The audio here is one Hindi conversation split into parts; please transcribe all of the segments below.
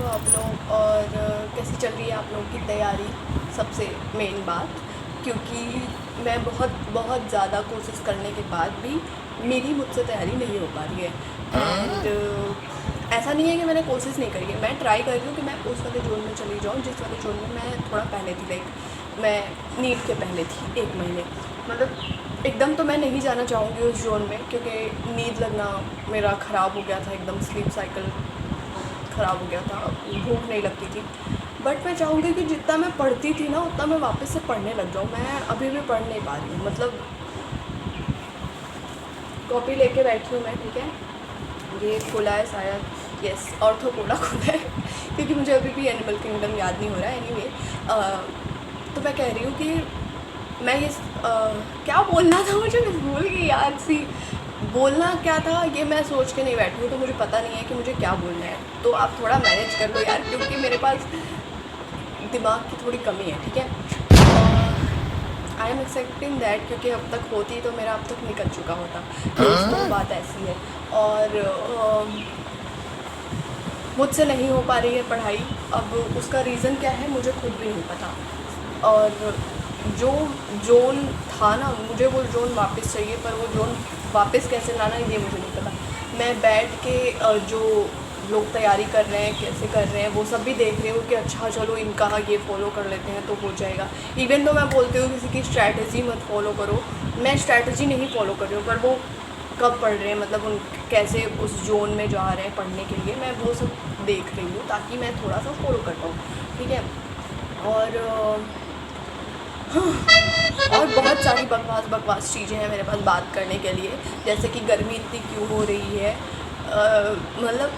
हो आप लोग और कैसी चल रही है आप लोगों की तैयारी, सबसे मेन बात। क्योंकि मैं बहुत बहुत ज़्यादा कोशिश करने के बाद भी मेरी मुझसे तैयारी नहीं हो पा रही है। एंड ऐसा नहीं है कि मैंने कोशिश नहीं करी है, मैं ट्राई कर रही हूँ कि मैं उस वाले जोन में चली जाऊँ जिस वाले जोन में मैं थोड़ा पहले थी। लाइक मैं नीट के पहले थी 1 महीने, मतलब एकदम तो मैं नहीं जाना चाहूँगी उस जोन में, क्योंकि नींद लगना मेरा ख़राब हो गया था, एकदम स्लीप साइकिल ख़राब हो गया था, भूख नहीं लगती थी। बट मैं चाहूँगी कि जितना मैं पढ़ती थी ना उतना मैं वापस से पढ़ने लग जाऊँ। मैं अभी भी पढ़ नहीं पा रही हूँ, मतलब कॉपी लेके बैठी हूँ मैं, ठीक है। ये खुला है शायद, यस, ऑर्थोपोडा खुला है क्योंकि मुझे अभी भी एनिमल किंगडम याद नहीं हो रहा है। एनीवे तो मैं कह रही हूँ कि मैं ये क्या बोलना था मुझे, मैं भूल गई यार। बोलना क्या था ये मैं सोच के नहीं बैठी हूँ, तो मुझे पता नहीं है कि मुझे क्या बोलना है। तो आप थोड़ा मैनेज कर लो यार, क्योंकि मेरे पास दिमाग की थोड़ी कमी है, ठीक है। आई एम एक्सेप्टिंग दैट, क्योंकि अब तक होती तो मेरा अब तक निकल चुका होता। दोस्तों बात ऐसी है। और मुझसे नहीं हो पा रही है पढ़ाई। अब उसका रीज़न क्या है मुझे खुद भी नहीं पता। और जो जोन था ना, मुझे वो जोन वापस चाहिए, पर वो जोन वापस कैसे लाना ये मुझे नहीं पता। मैं बैठ के जो लोग तैयारी कर रहे हैं कैसे कर रहे हैं वो सब भी देख रही हूँ कि अच्छा चलो इनका ये फॉलो कर लेते हैं तो हो जाएगा। इवन तो मैं बोलती हूँ किसी की स्ट्रैटेजी मत फॉलो करो, मैं स्ट्रैटेजी नहीं फॉलो कर रही हूँ, पर वो कब पढ़ रहे हैं, मतलब उन कैसे उस जोन में जा रहे हैं पढ़ने के लिए, मैं वो सब देख रही हूँ ताकि मैं थोड़ा सा फॉलो कर पाऊँ, ठीक है। और और बहुत सारी बकवास बकवास चीज़ें हैं मेरे पास बात करने के लिए, जैसे कि गर्मी इतनी क्यों हो रही है। मतलब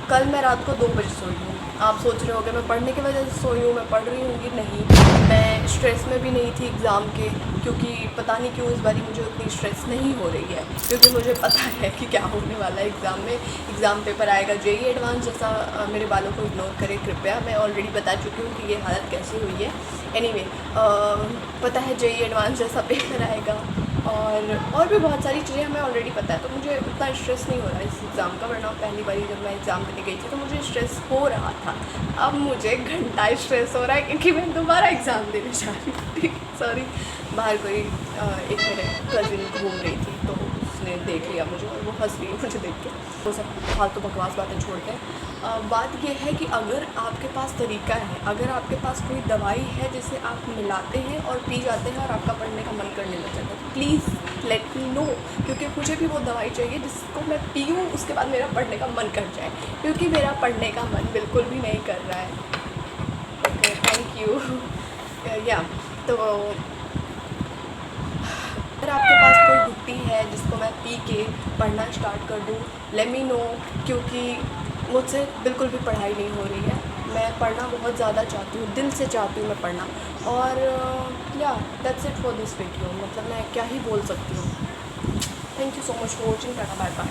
कल मैं रात को 2 बजे सोई हूँ। आप सोच रहे होगे मैं पढ़ने की वजह से सोई हूँ, मैं पढ़ रही हूँ कि नहीं। मैं स्ट्रेस में भी नहीं थी एग्ज़ाम के, क्योंकि पता नहीं क्यों इस बारी मुझे उतनी स्ट्रेस नहीं हो रही है, क्योंकि मुझे पता है कि क्या होने वाला है एग्ज़ाम में। एग्ज़ाम पेपर आएगा जेईई एडवांस जैसा, मेरे बालों को इग्नोर करें कृपया, मैं ऑलरेडी बता चुकी हूँ कि ये हालत कैसी हुई है। एनीवे पता है जेईई एडवांस जैसा पेपर आएगा, और भी बहुत सारी चीज़ें हमें ऑलरेडी पता है, तो मुझे उतना स्ट्रेस नहीं हो रहा है इस एग्ज़ाम का। वरना पहली बारी जब मैं एग्ज़ाम देने गई थी तो मुझे स्ट्रेस हो रहा था। अब मुझे घंटा स्ट्रेस हो रहा है क्योंकि मैं दोबारा एग्ज़ाम देने जा रही हूँ। सॉरी, बाहर कोई एक मेरे कज़िन घूम रही थी तो उसने देख लिया मुझे और वो हंस रही है मुझे देख के। वो सब फालतू बकवास बातें छोड़ के बात ये है कि अगर आपके पास तरीका है, अगर आपके पास कोई दवाई है जिसे आप मिलाते हैं और पी जाते हैं और आपका पढ़ने का मन करने लग जाता है, तो प्लीज़ लेट मी नो, क्योंकि मुझे भी वो दवाई चाहिए जिसको मैं पीऊँ उसके बाद मेरा पढ़ने का मन कर जाए, क्योंकि मेरा पढ़ने का मन बिल्कुल भी नहीं कर रहा है। Okay, thank you. या तो अगर आपके पास कोई गुट्टी है जिसको मैं पी के पढ़ना स्टार्ट कर दूँ, लेट मी नो, क्योंकि मुझसे बिल्कुल भी पढ़ाई नहीं हो रही है। मैं पढ़ना बहुत ज़्यादा चाहती हूँ, दिल से चाहती हूँ मैं पढ़ना। और या that's it for this video, मतलब मैं क्या ही बोल सकती हूँ। Thank you so much for watching, tata bye bye.